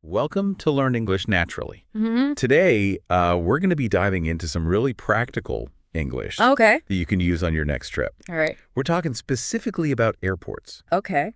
Welcome to Learn English Naturally. Mm-hmm. Today, we're going to be diving into some really practical English Okay. that you can use on your next trip. All right. We're talking specifically about airports. Okay.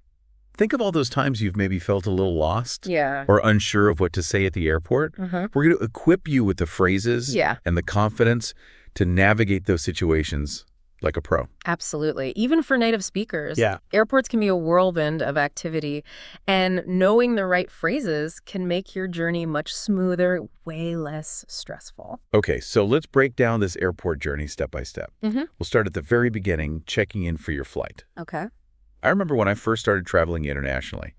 Think of all those times you've maybe felt a little lost Yeah. or unsure of what to say at the airport. Mm-hmm. We're going to equip you with the phrases Yeah. and the confidence to navigate those situations like a pro. Absolutely. Even for native speakers. Yeah. Airports can be a whirlwind of activity, and knowing the right phrases can make your journey much smoother, way less stressful. Okay, so let's break down this airport journey step by step. Mm-hmm. We'll start at the very beginning, checking in for your flight. Okay. I remember when I first started traveling internationally,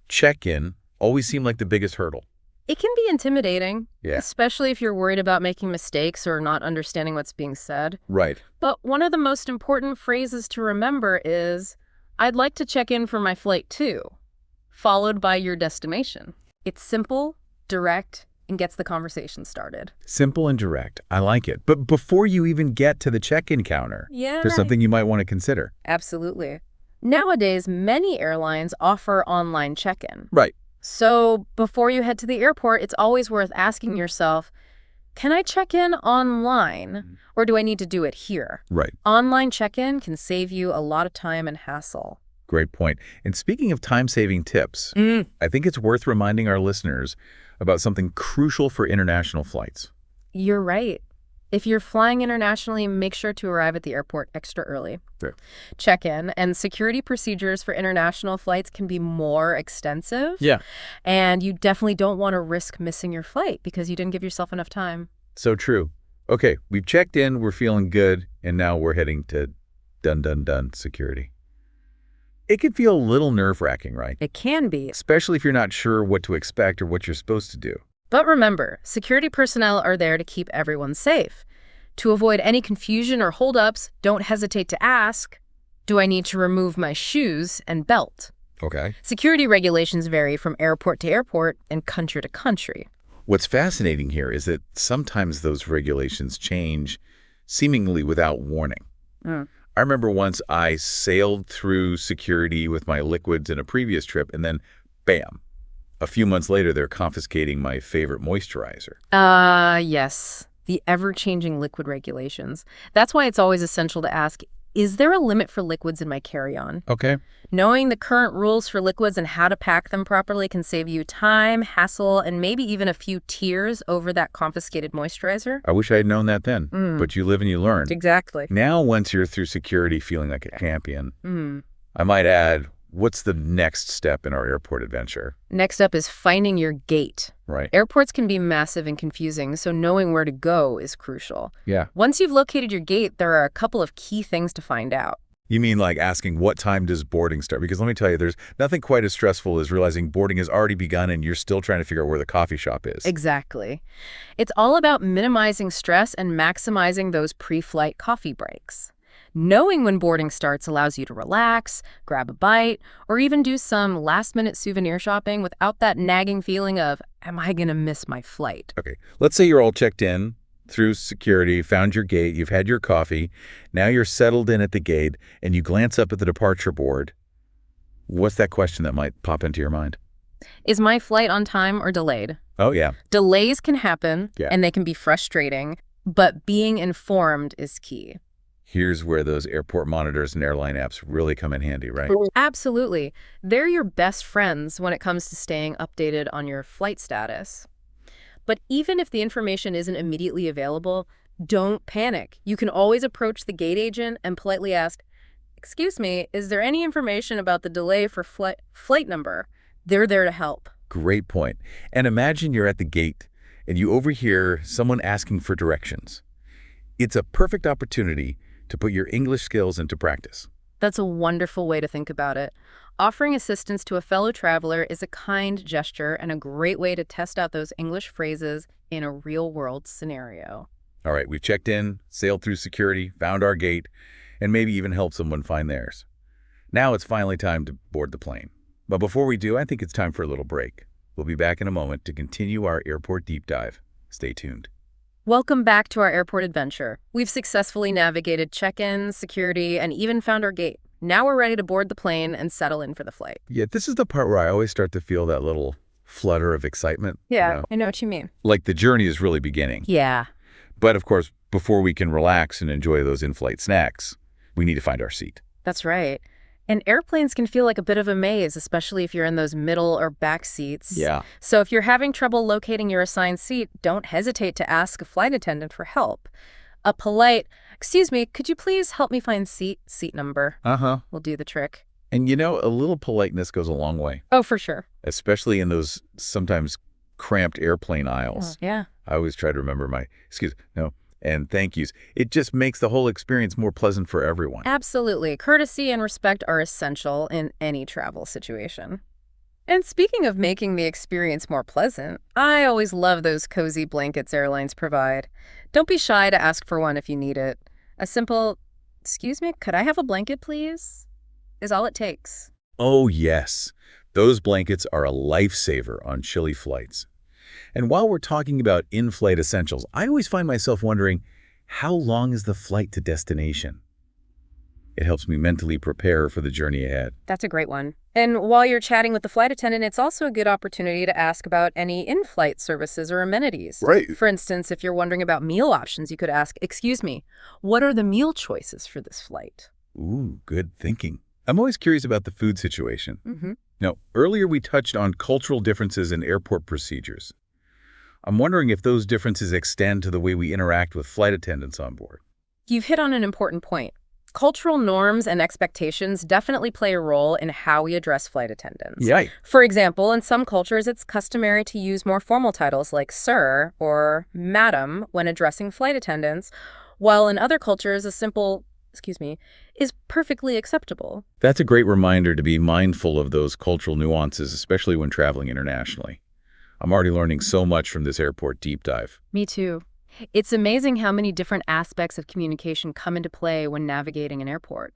check-in always seemed like the biggest hurdle. It can be intimidating, Yeah. especially if you're worried about making mistakes or not understanding what's being said. Right. But one of the most important phrases to remember is, "I'd like to check in for my flight too," followed by your destination. It's simple, direct, and gets the conversation started. Simple and direct. I like it. But before you even get to the check-in counter, Yeah. there's something you might want to consider. Absolutely. Nowadays, many airlines offer online check-in. Right. So before you head to the airport, it's always worth asking yourself, can I check in online, or do I need to do it here? Right. Online check-in can save you a lot of time and hassle. Great point. And speaking of time-saving tips, I think it's worth reminding our listeners about something crucial for international flights. You're right. If you're flying internationally, make sure to arrive at the airport extra early. Sure. Check-in and security procedures for international flights can be more extensive. Yeah. And you definitely don't want to risk missing your flight because you didn't give yourself enough time. So true. Okay, we've checked in, we're feeling good, and now we're heading to dun security. It can feel a little nerve-wracking, right? It can be. Especially if you're not sure what to expect or what you're supposed to do. But remember, security personnel are there to keep everyone safe. To avoid any confusion or holdups, don't hesitate to ask, do I need to remove my shoes and belt? Okay. Security regulations vary from airport to airport and country to country. What's fascinating here is that sometimes those regulations change seemingly without warning. I remember once I sailed through security with my liquids in a previous trip, and then, bam, a few months later, they're confiscating my favorite moisturizer. Yes, the ever-changing liquid regulations. That's why it's always essential to ask, is there a limit for liquids in my carry-on? Okay. Knowing the current rules for liquids and how to pack them properly can save you time, hassle, and maybe even a few tears over that confiscated moisturizer. I wish I had known that then, but you live and you learn. Exactly. Now, once you're through security feeling like a champion, I might add, what's the next step in our airport adventure? Next up is finding your gate. Right. Airports can be massive and confusing, so knowing where to go is crucial. Yeah. Once you've located your gate, there are a couple of key things to find out. You mean like asking what time does boarding start? Because let me tell you, there's nothing quite as stressful as realizing boarding has already begun and you're still trying to figure out where the coffee shop is. Exactly. It's all about minimizing stress and maximizing those pre-flight coffee breaks. Knowing when boarding starts allows you to relax, grab a bite, or even do some last-minute souvenir shopping without that nagging feeling of, am I going to miss my flight? Okay, let's say you're all checked in, through security, found your gate, you've had your coffee, now you're settled in at the gate, and you glance up at the departure board. What's that question that might pop into your mind? Is my flight on time or delayed? Oh, yeah. Delays can happen, Yeah. and they can be frustrating, but being informed is key. Here's where those airport monitors and airline apps really come in handy, right? Absolutely. They're your best friends when it comes to staying updated on your flight status. But even if the information isn't immediately available, don't panic. You can always approach the gate agent and politely ask, "Excuse me, is there any information about the delay for flight number?" They're there to help. Great point. And imagine you're at the gate and you overhear someone asking for directions. It's a perfect opportunity to put your English skills into practice. That's a wonderful way to think about it. Offering assistance to a fellow traveler is a kind gesture and a great way to test out those English phrases in a real-world scenario. All right, we've checked in, sailed through security, found our gate, and maybe even helped someone find theirs. Now it's finally time to board the plane. But before we do, I think it's time for a little break. We'll be back in a moment to continue our airport deep dive. Stay tuned. Welcome back to our airport adventure. We've successfully navigated check-in, security, and even found our gate. Now we're ready to board the plane and settle in for the flight. Yeah, this is the part where I always start to feel that little flutter of excitement. Yeah, I know what you mean. Like the journey is really beginning. Yeah. But of course, before we can relax and enjoy those in-flight snacks, we need to find our seat. That's right. And airplanes can feel like a bit of a maze, especially if you're in those middle or back seats. Yeah. So if you're having trouble locating your assigned seat, don't hesitate to ask a flight attendant for help. A polite, "Excuse me, could you please help me find seat number?" Uh-huh. will do the trick. And a little politeness goes a long way, Oh, for sure. especially in those sometimes cramped airplane aisles. Yeah. I always try to remember my no, and thank yous. It just makes the whole experience more pleasant for everyone. Absolutely. Courtesy and respect are essential in any travel situation. And speaking of making the experience more pleasant, I always love those cozy blankets airlines provide. Don't be shy to ask for one if you need it. A simple, "Excuse me, could I have a blanket, please?" is all it takes. Oh, yes. Those blankets are a lifesaver on chilly flights. And while we're talking about in-flight essentials, I always find myself wondering, how long is the flight to destination? It helps me mentally prepare for the journey ahead. That's a great one. And while you're chatting with the flight attendant, it's also a good opportunity to ask about any in-flight services or amenities. Right. For instance, if you're wondering about meal options, you could ask, "Excuse me, what are the meal choices for this flight?" Ooh, good thinking. I'm always curious about the food situation. Mm-hmm. Now, earlier we touched on cultural differences in airport procedures. I'm wondering if those differences extend to the way we interact with flight attendants on board. You've hit on an important point. Cultural norms and expectations definitely play a role in how we address flight attendants. Yikes. For example, in some cultures, it's customary to use more formal titles like sir or madam when addressing flight attendants, while in other cultures, a simple, "Excuse me," is perfectly acceptable. That's a great reminder to be mindful of those cultural nuances, especially when traveling internationally. I'm already learning so much from this airport deep dive. Me too. It's amazing how many different aspects of communication come into play when navigating an airport.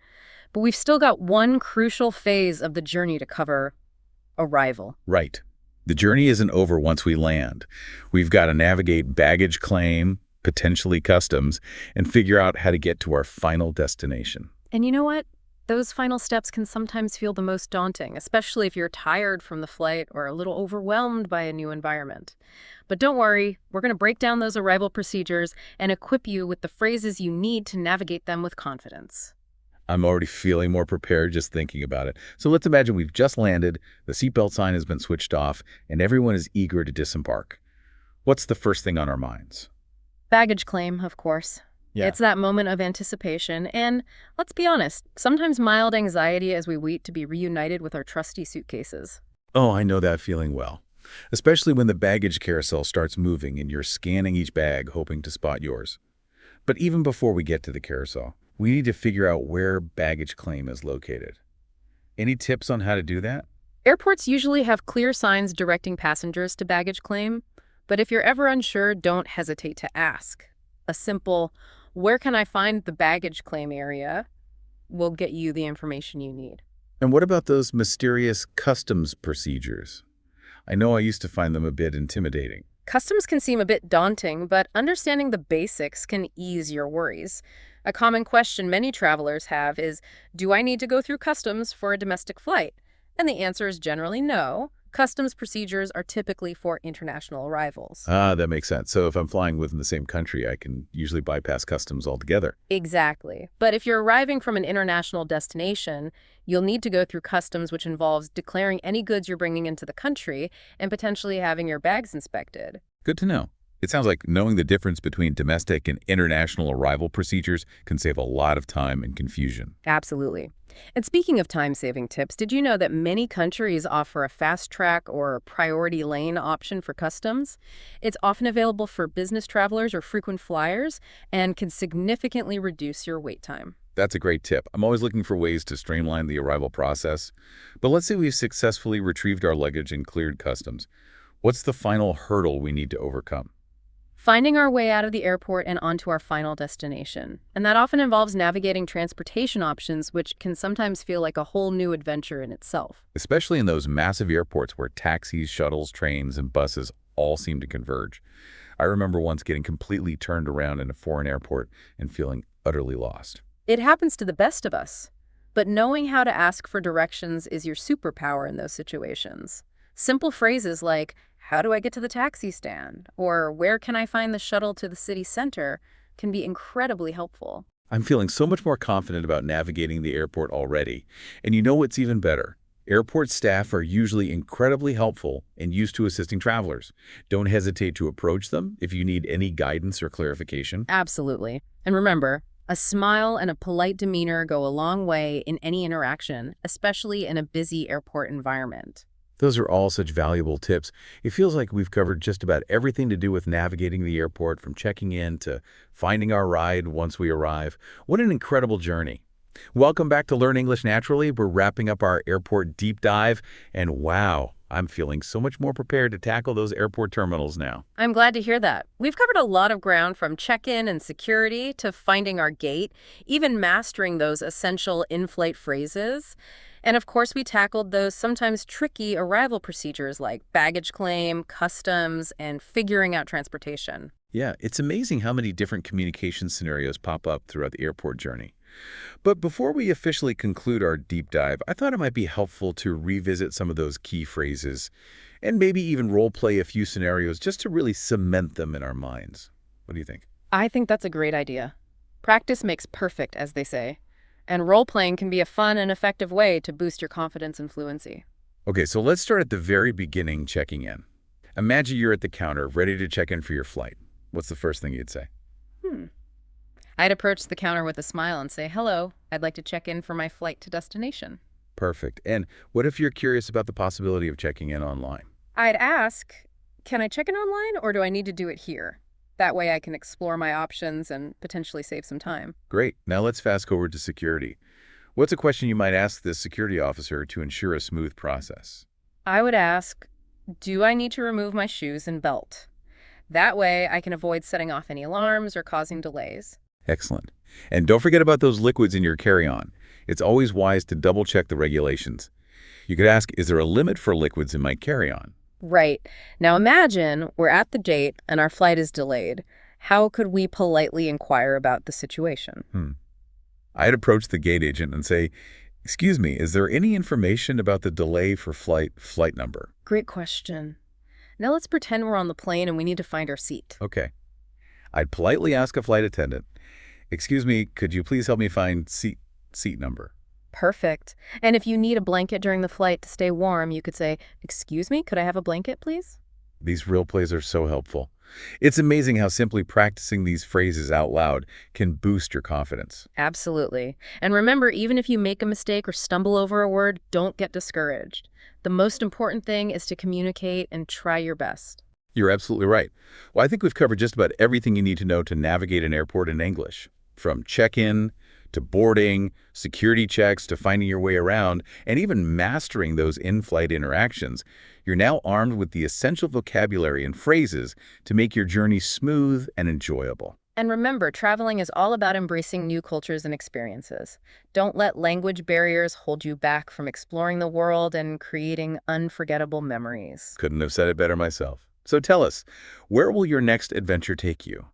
But we've still got one crucial phase of the journey to cover: arrival. Right. The journey isn't over once we land. We've got to navigate baggage claim, potentially customs, and figure out how to get to our final destination. And you know what? Those final steps can sometimes feel the most daunting, especially if you're tired from the flight or a little overwhelmed by a new environment. But don't worry, we're going to break down those arrival procedures and equip you with the phrases you need to navigate them with confidence. I'm already feeling more prepared just thinking about it. So let's imagine we've just landed, the seatbelt sign has been switched off, and everyone is eager to disembark. What's the first thing on our minds? Baggage claim, of course. Yeah. It's that moment of anticipation and, let's be honest, sometimes mild anxiety as we wait to be reunited with our trusty suitcases. Oh, I know that feeling well. Especially when the baggage carousel starts moving and you're scanning each bag hoping to spot yours. But even before we get to the carousel, we need to figure out where baggage claim is located. Any tips on how to do that? Airports usually have clear signs directing passengers to baggage claim, but if you're ever unsure, don't hesitate to ask. A simple, "Where can I find the baggage claim area?" will get you the information you need. And what about those mysterious customs procedures? I know I used to find them a bit intimidating. Customs can seem a bit daunting, but understanding the basics can ease your worries. A common question many travelers have is, "Do I need to go through customs for a domestic flight?" And the answer is generally no. Customs procedures are typically for international arrivals. Ah, that makes sense. So if I'm flying within the same country, I can usually bypass customs altogether. Exactly. But if you're arriving from an international destination, you'll need to go through customs, which involves declaring any goods you're bringing into the country and potentially having your bags inspected. Good to know. It sounds like knowing the difference between domestic and international arrival procedures can save a lot of time and confusion. Absolutely. And speaking of time-saving tips, did you know that many countries offer a fast track or priority lane option for customs? It's often available for business travelers or frequent flyers and can significantly reduce your wait time. That's a great tip. I'm always looking for ways to streamline the arrival process. But let's say we've successfully retrieved our luggage and cleared customs. What's the final hurdle we need to overcome? Finding our way out of the airport and onto our final destination. And that often involves navigating transportation options, which can sometimes feel like a whole new adventure in itself. Especially in those massive airports where taxis, shuttles, trains, and buses all seem to converge. I remember once getting completely turned around in a foreign airport and feeling utterly lost. It happens to the best of us. But knowing how to ask for directions is your superpower in those situations. Simple phrases like, how do I get to the taxi stand? Or where can I find the shuttle to the city center can be incredibly helpful. I'm feeling so much more confident about navigating the airport already. And you know what's even better? Airport staff are usually incredibly helpful and used to assisting travelers. Don't hesitate to approach them if you need any guidance or clarification. Absolutely. And remember, a smile and a polite demeanor go a long way in any interaction, especially in a busy airport environment. Those are all such valuable tips. It feels like we've covered just about everything to do with navigating the airport, from checking in to finding our ride once we arrive. What an incredible journey. Welcome back to Learn English Naturally. We're wrapping up our airport deep dive, and wow, I'm feeling so much more prepared to tackle those airport terminals now. I'm glad to hear that. We've covered a lot of ground, from check-in and security to finding our gate, even mastering those essential in-flight phrases. And of course, we tackled those sometimes tricky arrival procedures like baggage claim, customs, and figuring out transportation. Yeah, it's amazing how many different communication scenarios pop up throughout the airport journey. But before we officially conclude our deep dive, I thought it might be helpful to revisit some of those key phrases and maybe even role-play a few scenarios just to really cement them in our minds. What do you think? I think that's a great idea. Practice makes perfect, as they say. And role-playing can be a fun and effective way to boost your confidence and fluency. Okay, so let's start at the very beginning, checking in. Imagine you're at the counter, ready to check in for your flight. What's the first thing you'd say? I'd approach the counter with a smile and say, hello, I'd like to check in for my flight to destination. Perfect. And what if you're curious about the possibility of checking in online? I'd ask, can I check in online or do I need to do it here? That way I can explore my options and potentially save some time. Great. Now let's fast forward to security. What's a question you might ask the security officer to ensure a smooth process? I would ask, do I need to remove my shoes and belt? That way I can avoid setting off any alarms or causing delays. Excellent. And don't forget about those liquids in your carry-on. It's always wise to double-check the regulations. You could ask, is there a limit for liquids in my carry-on? Right. Now imagine we're at the gate and our flight is delayed. How could we politely inquire about the situation? I'd approach the gate agent and say, excuse me, is there any information about the delay for flight number? Great question. Now let's pretend we're on the plane and we need to find our seat. Okay. I'd politely ask a flight attendant, excuse me, could you please help me find seat number? Perfect. And if you need a blanket during the flight to stay warm, you could say, excuse me, could I have a blanket, please? These real plays are so helpful. It's amazing how simply practicing these phrases out loud can boost your confidence. Absolutely. And remember, even if you make a mistake or stumble over a word, don't get discouraged. The most important thing is to communicate and try your best. You're absolutely right. Well, I think we've covered just about everything you need to know to navigate an airport in English. From check-in to boarding, security checks to finding your way around, and even mastering those in-flight interactions, you're now armed with the essential vocabulary and phrases to make your journey smooth and enjoyable. And remember, traveling is all about embracing new cultures and experiences. Don't let language barriers hold you back from exploring the world and creating unforgettable memories. Couldn't have said it better myself. So tell us, where will your next adventure take you?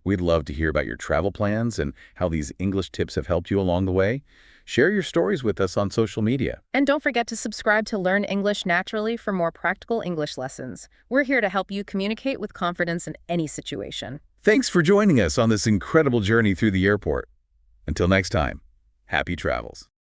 We'd love to hear about your travel plans and how these English tips have helped you along the way. Share your stories with us on social media. And don't forget to subscribe to Learn English Naturally for more practical English lessons. We're here to help you communicate with confidence in any situation. Thanks for joining us on this incredible journey through the airport. Until next time, happy travels.